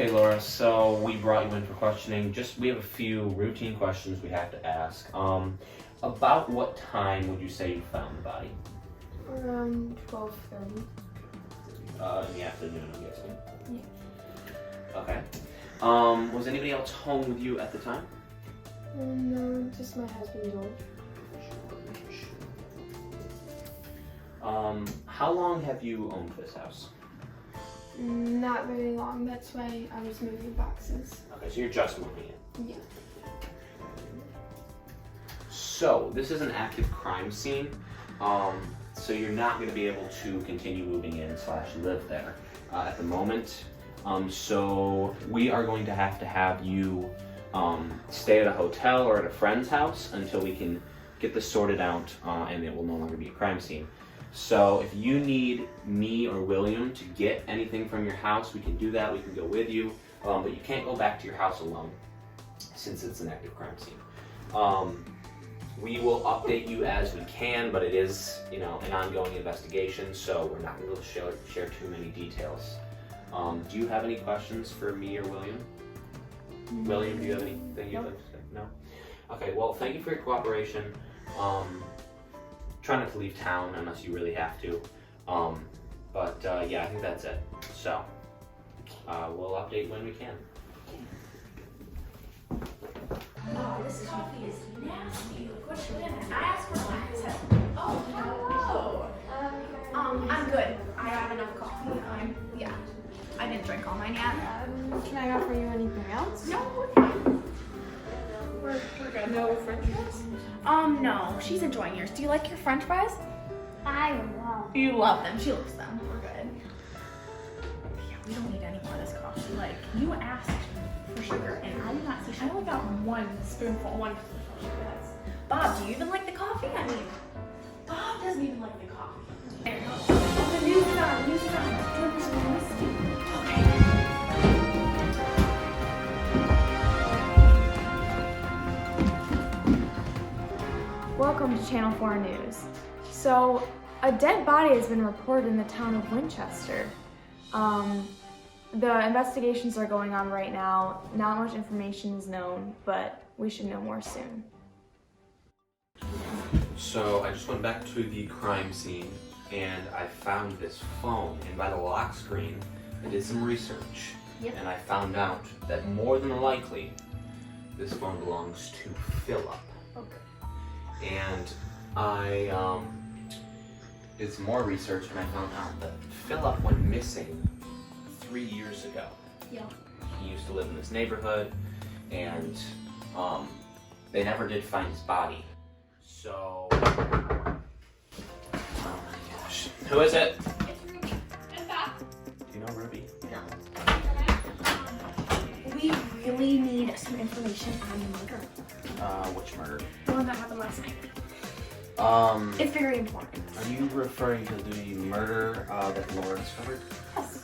Okay, Laura, so we brought you in for questioning. We have a few routine questions we have to ask. About what time would you say you found the body? Around 12:30. In the afternoon, I'm guessing. Yeah. Okay. Was anybody else home with you at the time? No, just my husband, George. How long have you owned this house? Not very long. That's why I was moving boxes. Okay, so you're just moving in. Yeah. So, this is an active crime scene, so you're not going to be able to continue moving in / live there at the moment. So we are going to have you stay at a hotel or at a friend's house until we can get this sorted out and it will no longer be a crime scene. So if you need me or William to get anything from your house, we can do that. We can go with you, but you can't go back to your house alone since it's an active crime scene. We will update you as we can, but it is, an ongoing investigation, so we're not going to share too many details. Do you have any questions for me or William? William, do you have anything you'd like to say? No? Okay, well, thank you for your cooperation. Try not to leave town unless you really have to. Yeah, I think that's it. So, we'll update when we can. Oh, this coffee is nasty. Look what's in it. I asked for one. Oh, hello. I'm good. I have enough coffee. I didn't drink all mine yet. Can I offer you anything else? No, we're fine. We're good. No French fries? No. She's enjoying yours. Do you like your French fries? I love. You love them. She loves them. We're good. Yeah, we don't need any more of this coffee. Like, you asked for sugar, and I did not see sugar. I only got one spoonful of sugar. That's... Bob, do you even like the coffee? I mean, Bob doesn't even like the coffee. there you go. Oh, the news is on. News is on. Do you want some whiskey? Welcome to Channel 4 News. So, a dead body has been reported in the town of Winchester. The investigations are going on right now. Not much information is known, but we should know more soon. So I just went back to the crime scene and I found this phone, and by the lock screen I did some research. Yep. And I found out that more than likely this phone belongs to Philip. Okay. And I did some more research and I found out that Philip went missing 3 years ago. Yeah. He used to live in this neighborhood and they never did find his body. So, oh my gosh. Who is it? It's Ruby. Is that? Do you know Ruby? No. We really need some information on the murder. Which murder? The one that happened last night. It's very important. Are you referring to the murder that Laura discovered? Yes.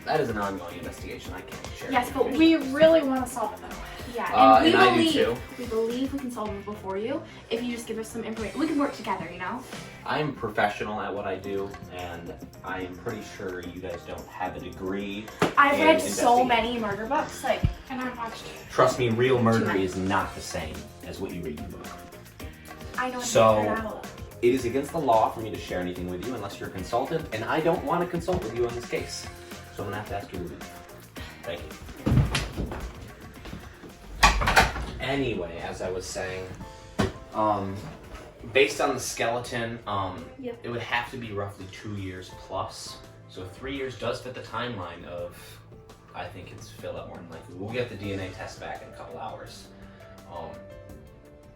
That is an ongoing investigation. I can't share. Yes, but information. we really want to solve it though. Yeah, and and I do too. we believe we can solve it before you if you just give us some information. We can work together, you know? I'm professional at what I do, and I am pretty sure you guys don't have a degree. I've in read so investigation. many murder books, like, And I watched Trust me, real murder is not the same as what you read in the book. I know I So- figured it out. It is against the law for me to share anything with you unless you're a consultant, and I don't want to consult with you on this case. So I'm gonna have to ask you to leave. Thank you. Anyway, as I was saying, based on the skeleton, Yep. it would have to be roughly 2 years plus. So 3 years does fit the timeline of, I think it's Philip more than likely. We'll get the DNA test back in a couple hours.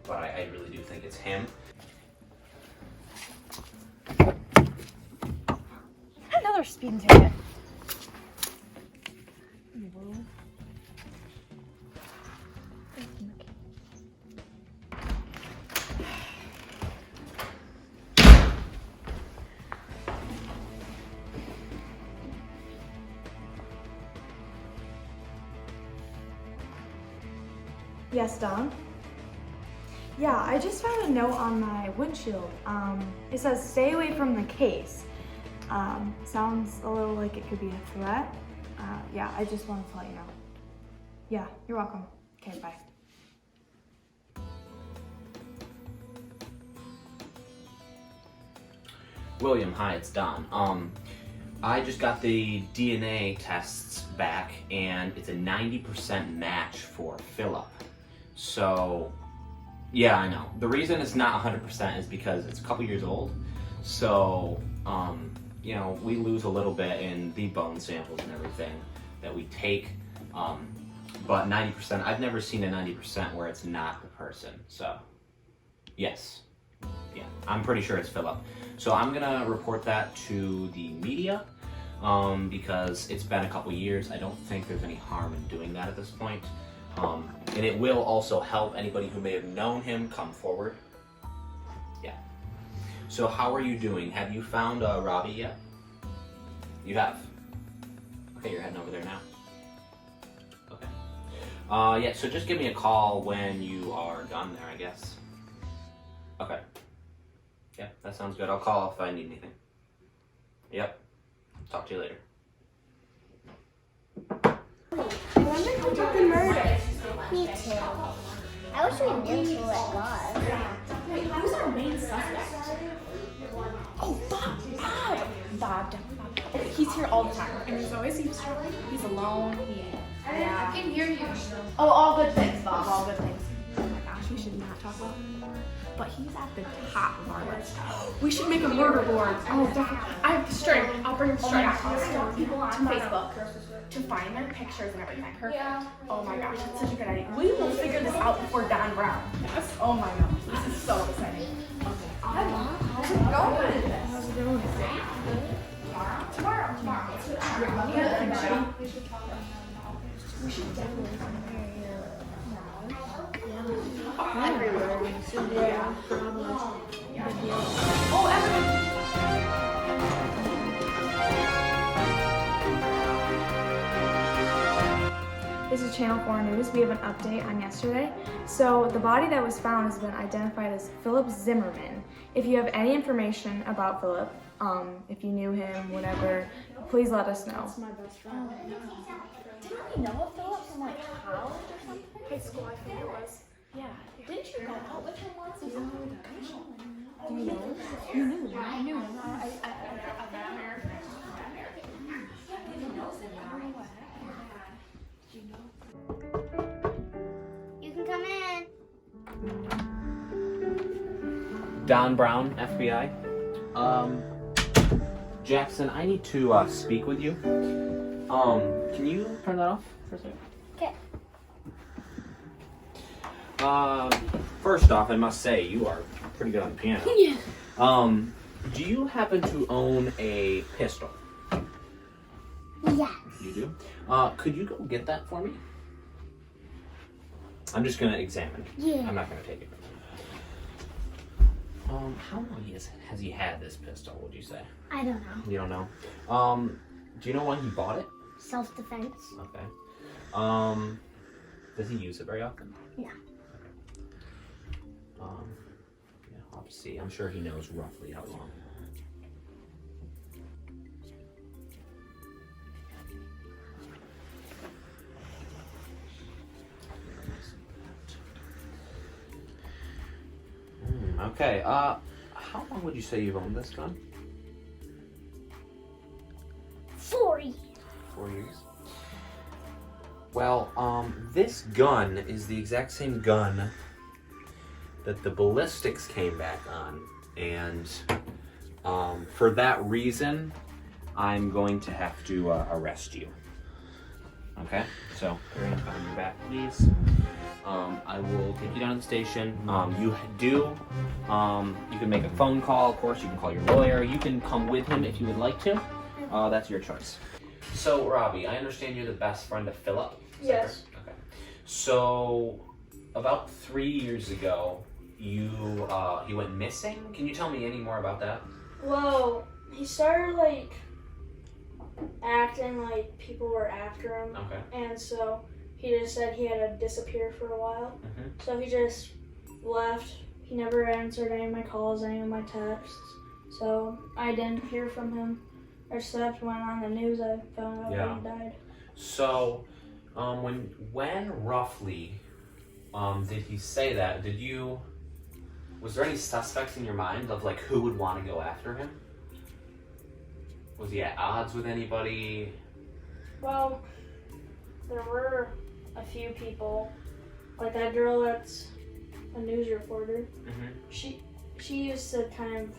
But I really do think it's him. Another speeding ticket. Yes, Don? Yeah, I just found a note on my windshield. It says, stay away from the case. Sounds a little like it could be a threat. Yeah, I just wanted to let you know. Yeah, you're welcome. Okay, bye. William, hi, it's Don. I just got the DNA tests back, and it's a 90% match for Philip. So, yeah, I know. The reason it's not 100% is because it's a couple years old. So, you know, we lose a little bit in the bone samples and everything that we take. But 90%, I've never seen a 90% where it's not the person. So, yes. Yeah, I'm pretty sure it's Philip. So I'm gonna report that to the media because it's been a couple years. I don't think there's any harm in doing that at this point. And it will also help anybody who may have known him come forward. Yeah. So how are you doing? Have you found Robbie yet? You have? Okay, you're heading over there now. Okay. Yeah, so just give me a call when you are done there, I guess. Okay. Yeah, that sounds good. I'll call if I need anything. Yep. Talk to you later. I wonder who did the murder. Me too. I wish we knew who it was. Wait, who's our main suspect? Oh, Bob! Bob. Okay, he's here all the time, and he's always he's alone. Yeah. I can hear you. Oh, all good things, Bob. All good things. Oh my gosh, we should not talk about him anymore. But he's at the top of our list. We should make a murder board. Oh, definitely. I have string. I'll bring string. I'll start people on Facebook to find their pictures and everything. Yeah. Oh my gosh, that's such a good idea. We will figure this out before Don Brown. Yes. Oh my gosh, this is so exciting. Okay. How's it going? How's it going? Tomorrow. We should definitely Everywhere. Yeah. Oh, everyone. This is Channel 4 News. We have an update on yesterday. So the body that was found has been identified as Philip Zimmerman. If you have any information about Philip, if you knew him, whatever, please let us know. That's my best friend. Didn't we know of Philip from like college or something? High school, I think it was. Yeah. Didn't you go out with him once? Or something? Do you know? You knew. I knew him. I met American. You can come in. Don Brown, FBI. Jackson, I need to speak with you. Can you turn that off for a second? Okay. First off, I must say you are pretty good on the piano. Yeah. Do you happen to own a pistol? Yes. You do? Could you go get that for me? I'm just gonna examine. Yeah. I'm not gonna take it. How long has he had this pistol, would you say? I don't know. You don't know? Do you know when he bought it? Self-defense. Okay. Does he use it very often? No. Yeah, I'll have to see. I'm sure he knows roughly how long. Okay, how long would you say you've owned this gun? 40. 4 years. Well, this gun is the exact same gun that the ballistics came back on, and for that reason, I'm going to have to arrest you. Okay, so put your hands behind your back, please. I will take you down to the station. You can make a phone call, of course, you can call your lawyer, you can come with him if you would like to. That's your choice. So, Robbie, I understand you're the best friend of Philip? Yes. Okay. So, about 3 years ago, he went missing? Can you tell me any more about that? Well, he started like acting like people were after him, Okay. and so he just said he had to disappear for a while. Mhm. So he just left. He never answered any of my calls, any of my texts. So I didn't hear from him. Except when on the news I found out Yeah. he died. So, when roughly did he say that? Was there any suspects in your mind of like who would want to go after him? Was he at odds with anybody? Well, there were a few people, like that girl that's a news reporter. She used to kind of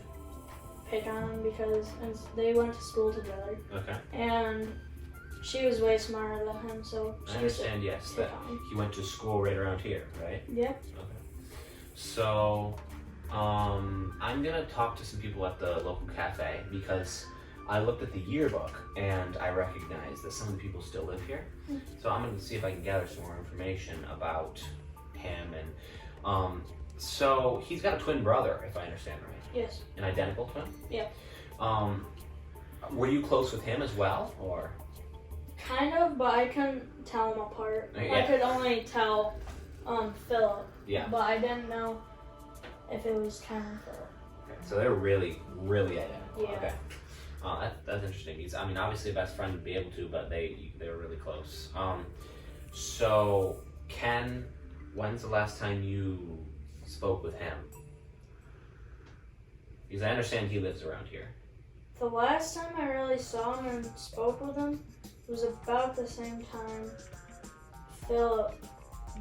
pick on him because they went to school together. Okay. And she was way smarter than him, so she I understand, yes, that he went to school right around here, right? Yeah. Okay. So, I'm gonna talk to some people at the local cafe because I looked at the yearbook and I recognized that some of the people still live here. So I'm gonna see if I can gather some more information about him. And so he's got a twin brother, if I understand right. Yes. An identical twin? Yeah. Were you close with him as well, or? Kind of, but I couldn't tell them apart. Yeah. I could only tell Philip. Yeah. But I didn't know if it was kind of Philip. Okay. So they're really, really identical. Yeah. Okay. That's interesting. I mean, obviously a best friend would be able to, but they were really close. So Ken, when's the last time you spoke with him? Because I understand he lives around here. The last time I really saw him and spoke with him was about the same time Philip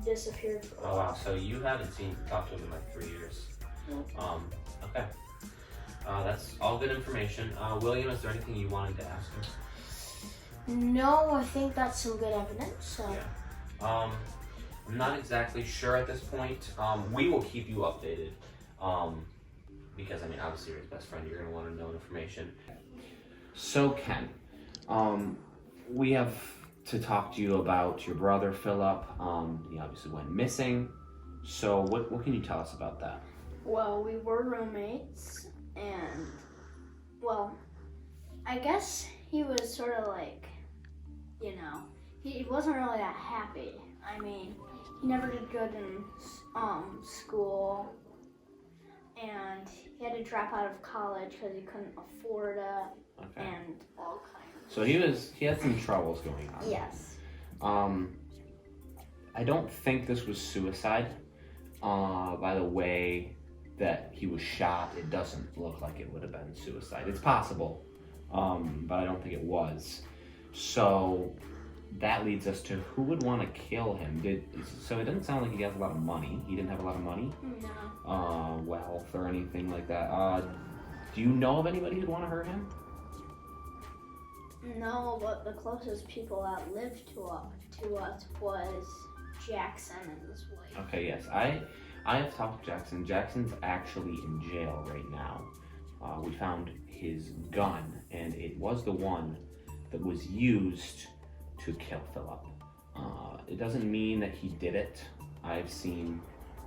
disappeared for a Oh wow, while. so you haven't talked to him in like 3 years. Okay. That's all good information. William, is there anything you wanted to ask him? No, I think that's some good evidence. So. Yeah. I'm not exactly sure at this point. We will keep you updated. Because I mean, obviously you're his best friend, you're gonna want to know information. So Ken, we have to talk to you about your brother Philip. He obviously went missing. So what can you tell us about that? Well, we were roommates, and, well, I guess he was sort of like, you know, he wasn't really that happy. I mean, he never did good in school, and he had to drop out of college because he couldn't afford it, and all kinds. So he had some troubles going on. Yes. I don't think this was suicide. By the way that he was shot, it doesn't look like it would have been suicide. It's possible, but I don't think it was. So that leads us to who would want to kill him. So it doesn't sound like he has a lot of money. He didn't have a lot of money, wealth or anything like that. Do you know of anybody who'd want to hurt him? No, but the closest people that lived to us was Jackson and his wife. Okay, yes. I have talked to Jackson. Jackson's actually in jail right now. We found his gun, and it was the one that was used to kill Philip. It doesn't mean that he did it. I've seen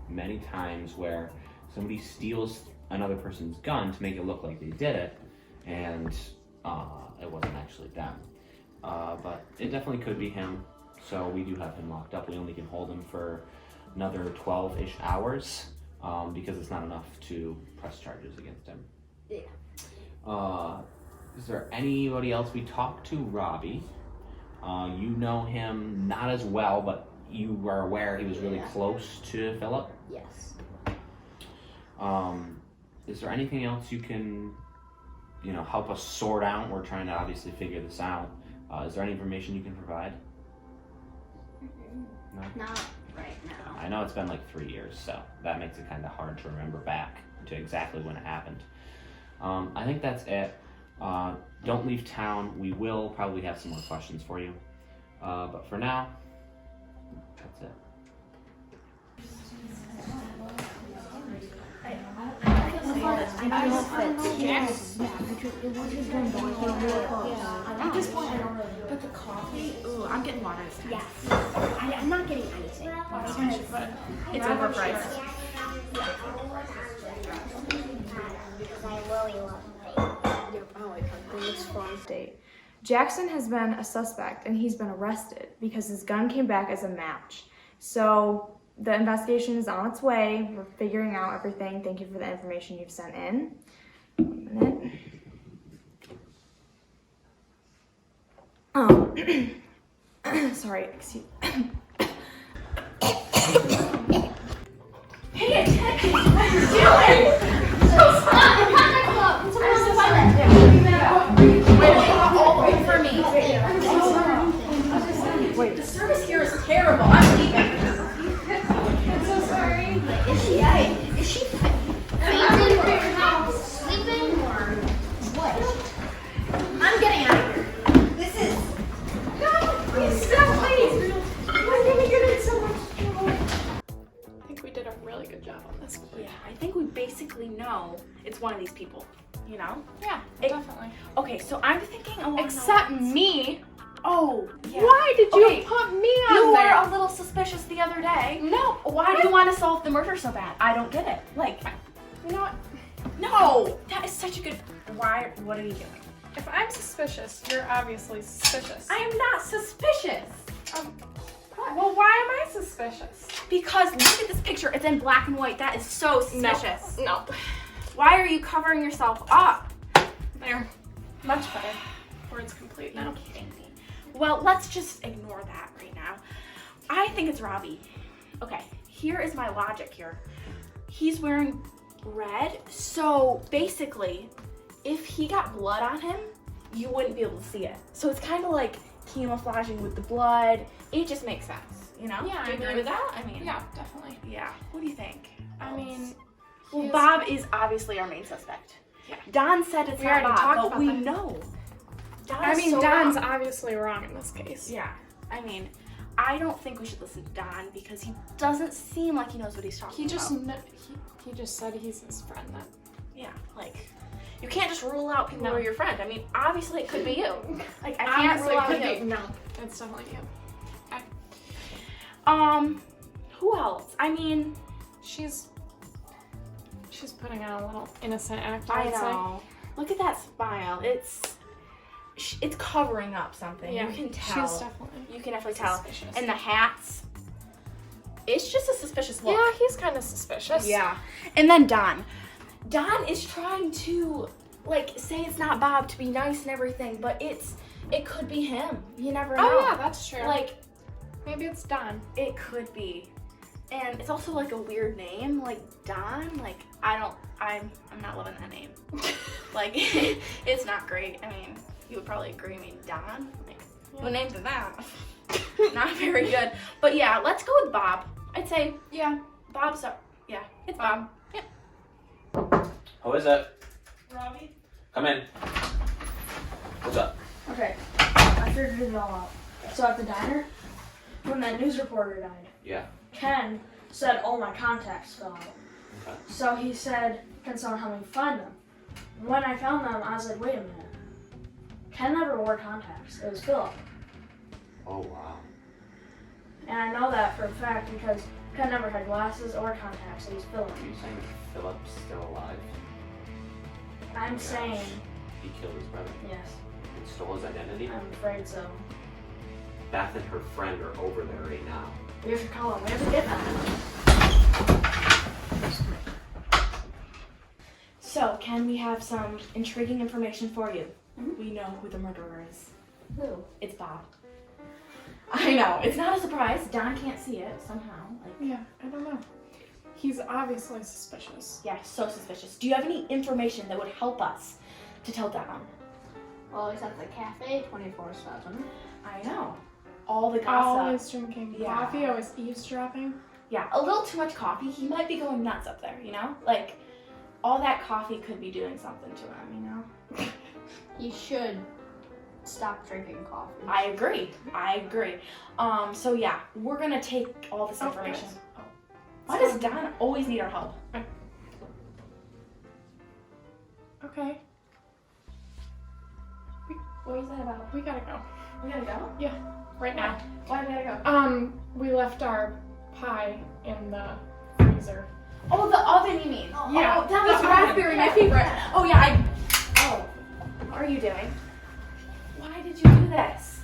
many times where somebody steals another person's gun to make it look like they did it, and it wasn't actually them. But it definitely could be him, so we do have him locked up. We only can hold him for another 12-ish hours because it's not enough to press charges against him. Yeah. Is there anybody else we talked to? Robbie. You know him not as well, but you are aware he was really close to Philip? Yes. Is there anything else you can, help us sort out? We're trying to obviously figure this out. Is there any information you can provide? No? Not right now. I know it's been like 3 years, so that makes it kind of hard to remember back to exactly when it happened. I think that's it. Don't leave town. We will probably have some more questions for you. But for now, that's it. At this point, I don't really know. But the coffee, ooh, I'm getting water this time. Yes. I'm not getting anything. But it's overpriced. Jackson has been a suspect and he's been arrested because his gun came back as a match. So the investigation is on its way. We're figuring out everything. Thank you for the information you've sent in. 1 minute. Sorry, excuse. Pay attention to what you're doing! All over me. Wait. The service here is terrible. I'm leaving. I'm so sorry. Is she fainting or sleeping or what? I'm getting out of here. This is. Please stop, please. I'm gonna get in so much trouble. I think we did a really good job on this. Yeah, I think we basically know it's one of these people. You know? Yeah, It- definitely. Okay, so I'm thinking along Except the lines. me. Oh, yeah. Why did you Okay, put me on You there? were a little suspicious the other day. No. Why do you want to solve the murder so bad? I don't get it. Like, You know what? no, that is such a good. Why? What are you doing? If I'm suspicious, you're obviously suspicious. I am not suspicious. Well, why am I suspicious? Because look at this picture. It's in black and white. That is so suspicious. No. Why are you covering yourself up? There. Much better. Word's complete now. You're kidding me. Well, let's just ignore that right now. I think it's Robbie. Okay, here is my logic here. He's wearing red, so basically, if he got blood on him, you wouldn't be able to see it. So it's kind of like camouflaging with the blood. It just makes sense, you know? Yeah, Do you I agree agree with that? I mean, Yeah, definitely. yeah. What do you think? I mean, Well, he's- Bob is obviously our main suspect. Yeah. Don said it's We not already Bob, talked but about we that. know. Don I is mean, so Don's wrong. obviously wrong in this case. Yeah, I mean, I don't think we should listen to Don because he doesn't seem like he knows what he's talking He just about. he just said he's his friend. That Yeah, like, you can't just rule out people No. who are your friend. I mean, obviously it could be you. Like, I can't obviously rule out could you. be. No, it's definitely you. Who else? I mean, She's putting on a little innocent act. I would say. know. Look at that smile. It's covering up something. Yeah, You can tell. She's definitely. You can definitely tell. Suspicious. And the hats. It's just a suspicious look. Yeah, he's kind of suspicious. Yeah. And then Don. Don is trying to, like, say it's not Bob to be nice and everything, but it could be him. You never know. Oh yeah, that's true. Like, maybe it's Don. it could be. And it's also like a weird name, like Don. Like, I'm not loving that name. Like, it's not great. I mean, you would probably agree. I mean, Don. Like, who named it that? Not very good. But yeah, let's go with Bob. I'd say, yeah, Bob's up. Yeah, it's Bob. Yeah. Who is it? Robbie? Come in. What's up? Okay, I figured it all out. So at the diner, when that news reporter died, Yeah. Ken said all my contacts fell out. Okay. So he said, can someone help me find them? When I found them, I was like, wait a minute. Ken never wore contacts. It was Philip. Oh wow. And I know that for a fact because Ken never had glasses or contacts. It was Philip. Are you saying Philip's still alive? I'm Gosh. saying He killed his brother yes. and stole his identity? I'm afraid so. Beth and her friend are over there right now. We have to call him. We have to get them. So, Ken, we have some intriguing information for you. We know who the murderer is. Who? It's Bob. I know. It's not a surprise. Don can't see it somehow. Like, Yeah, I don't know. He's obviously suspicious. yeah, so suspicious. Do you have any information that would help us to tell Don? Well, he's at the cafe 24/7. I know. All the gossip. Always drinking Yeah. coffee, always eavesdropping. Yeah, a little too much coffee. He might be going nuts up there, you know? Like, all that coffee could be doing something to him, you know? He should stop drinking coffee. I agree. So yeah, we're gonna take all this Oh, information. yes. Why does Don always need our help? Okay, What was that about? we gotta go. We gotta go? Right now. Why do we gotta go? We left our pie in the freezer. Oh, the oven you mean? Yeah, Oh, that was the raspberry, oven. my favorite. Oh yeah, what are you doing? Why did you do this?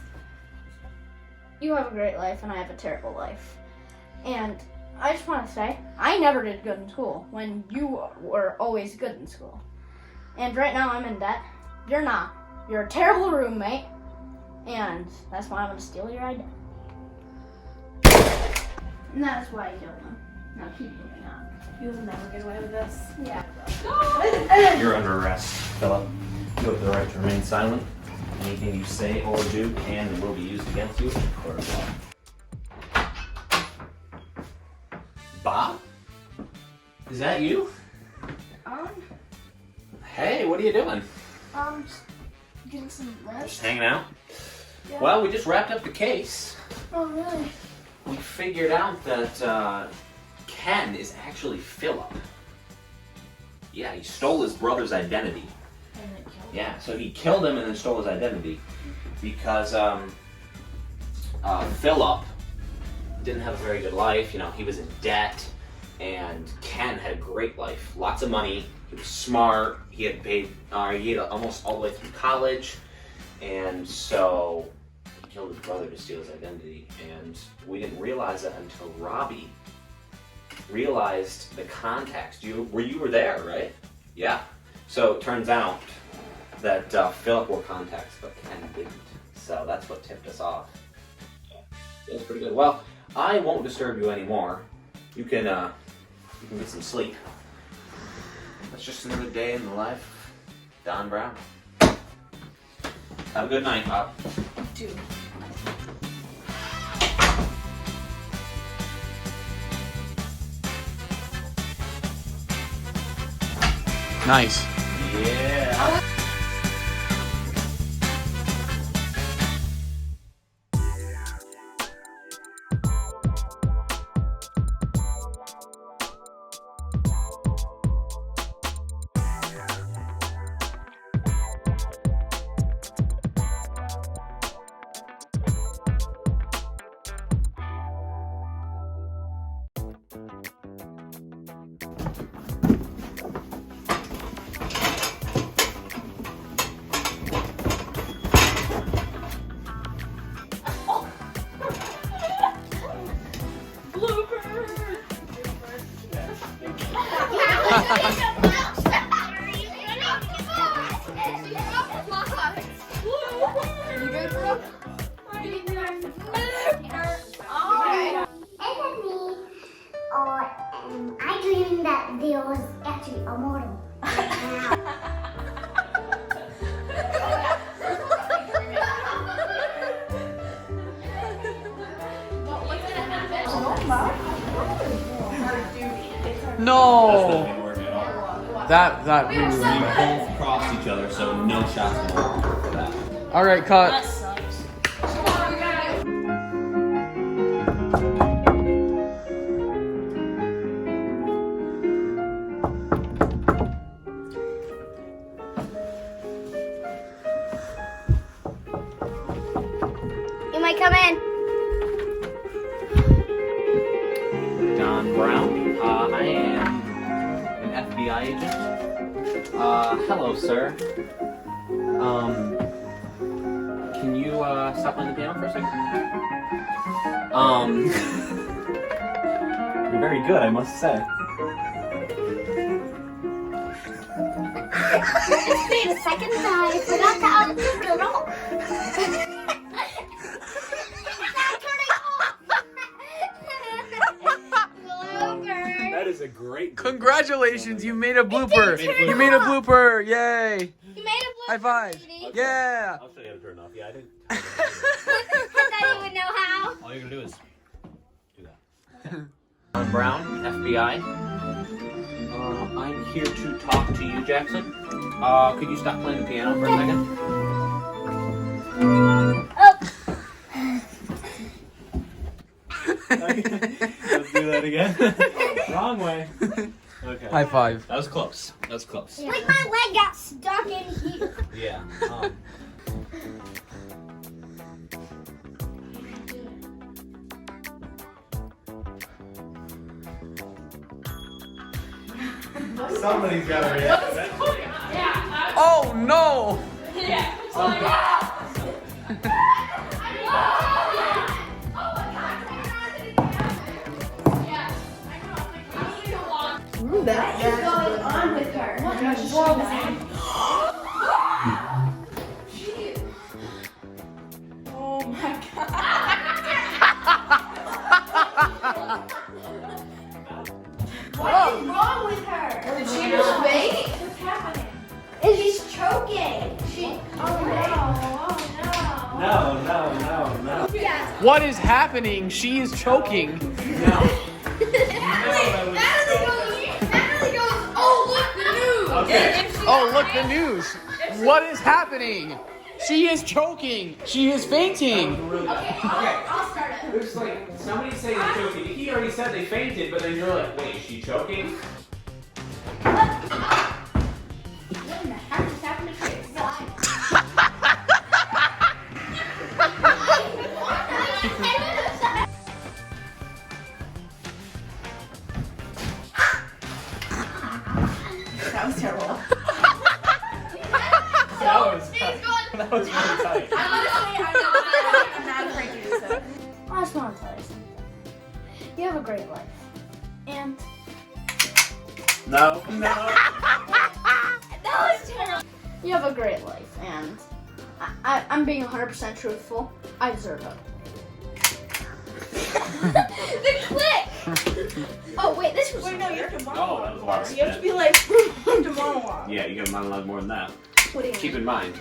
You have a great life and I have a terrible life. And I just want to say, I never did good in school when you were always good in school. And right now I'm in debt. You're not. You're a terrible roommate. And that's why I'm gonna steal your identity. And that's why I killed him. Now keep moving on. You'll never get away with this. Yeah. You're under arrest, Philip. You have the right to remain silent. Anything you say or do can and will be used against you in a court of law. Bob? Is that you? Hey, what are you doing? Just getting some rest. Just hanging out? Yeah. Well, we just wrapped up the case. Oh, really? We figured out that Ken is actually Philip. Yeah, he stole his brother's identity. And then killed him. Yeah, so he killed him and then stole his identity because Philip didn't have a very good life. You know, he was in debt, and Ken had a great life. Lots of money. He was smart. He had paid. He had almost all the way through college, and so he killed his brother to steal his identity. And we didn't realize that until Robbie realized the context. You were there, right? Yeah. So it turns out that Philip wore contacts, but Ken didn't. So that's what tipped us off. It was pretty good. Well, I won't disturb you anymore. You can get some sleep. That's just another day in the life of Don Brown. Have a good night, Bob. Dude. Nice. Yeah. I dreamed that there was actually a model. No. That We both crossed each other, so no shots for that. All right, cut. That sucks. You might come in. Don Brown. I am an FBI agent. Hello, sir. Can you stop playing the piano for a second? You're very good, I must say. Wait a second, I forgot to turn it off. That is a great. Congratulations, you made a blooper. You made a blooper. Yay. You made a blue. High five. Yeah. I'll show you how to turn it off. Yeah, I didn't. I don't even know how. All you're gonna do is do that. Don Brown, FBI. I'm here to talk to you, Jackson. Could you stop playing the piano for a second? Let's do that again. Wrong way. Okay. High five. That was close. That was close. Like my leg got stuck in here. Yeah. Somebody's got to react. Oh no. is wrong with her? Did she just faint? What's happening? She's choking. No. What is happening? She is choking. No. Natalie goes, oh, look, the news. Okay. Oh, look, the news. What is happening? She is choking. She is fainting. Really bad. Okay. I'll start it. There's like somebody saying they're choking. He already said they fainted, but then you're like, wait, is she choking? What in the heck is happening to your son? That was terrible. That was really tight. I'm not afraid to use it. I just want to tell you something. You have a great life. And No. you have a great life. And I'm being 100% truthful. I deserve it. The click! Oh, wait, this was. Wait, no, you have to Oh, monologue. that was a lot of You have to spit. be like to monologue. Yeah, you get a monologue more than that. What do you Keep in mind.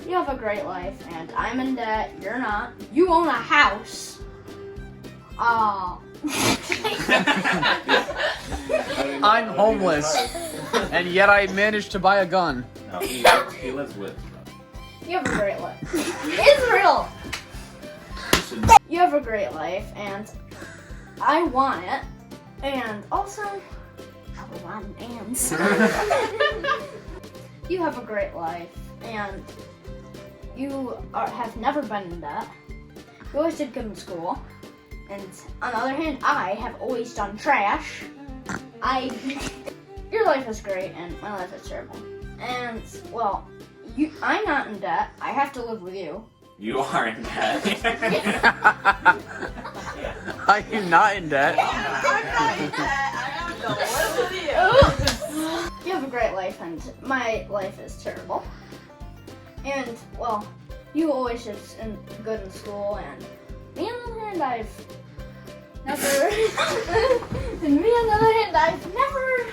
You have a great life, and I'm in debt. You're not. You own a house. I'm homeless, and yet I managed to buy a gun. No, he lives with. You have a great life. Israel! You have a great life, and I want it. And also, I want ants. You have a great life, and you have never been in debt. You always did good in school. And on the other hand, I have always done trash. Your life is great, and my life is terrible. And, well, I'm not in debt. I have to live with you. You are in debt. I am not in debt. You have a great life, and my life is terrible. And, well, you always did good in school, and me on the other hand, I've never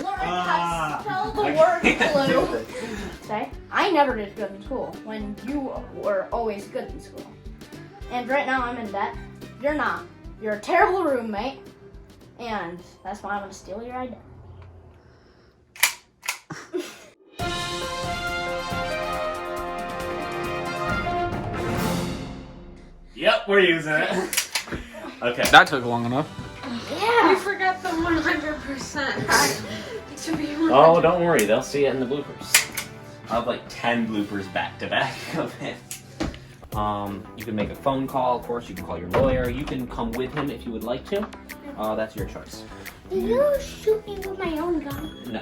learned how to spell the word blue. Say, I never did good in school when you were always good in school. And right now I'm in debt. You're not. You're a terrible roommate, and that's why I'm gonna steal your identity. Yep, we're using it. Okay. That took long enough. Yeah. We forgot the 100%. To be Oh, don't worry. They'll see it in the bloopers. I'll have like 10 bloopers back to back of it. You can make a phone call, of course. You can call your lawyer. You can come with him if you would like to. That's your choice. Did you shoot me with my own gun? No.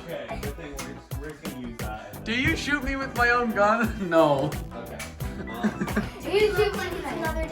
Okay, good thing we're gonna use that. Do you shoot me with my own gun? No. Okay. Do you shoot me with another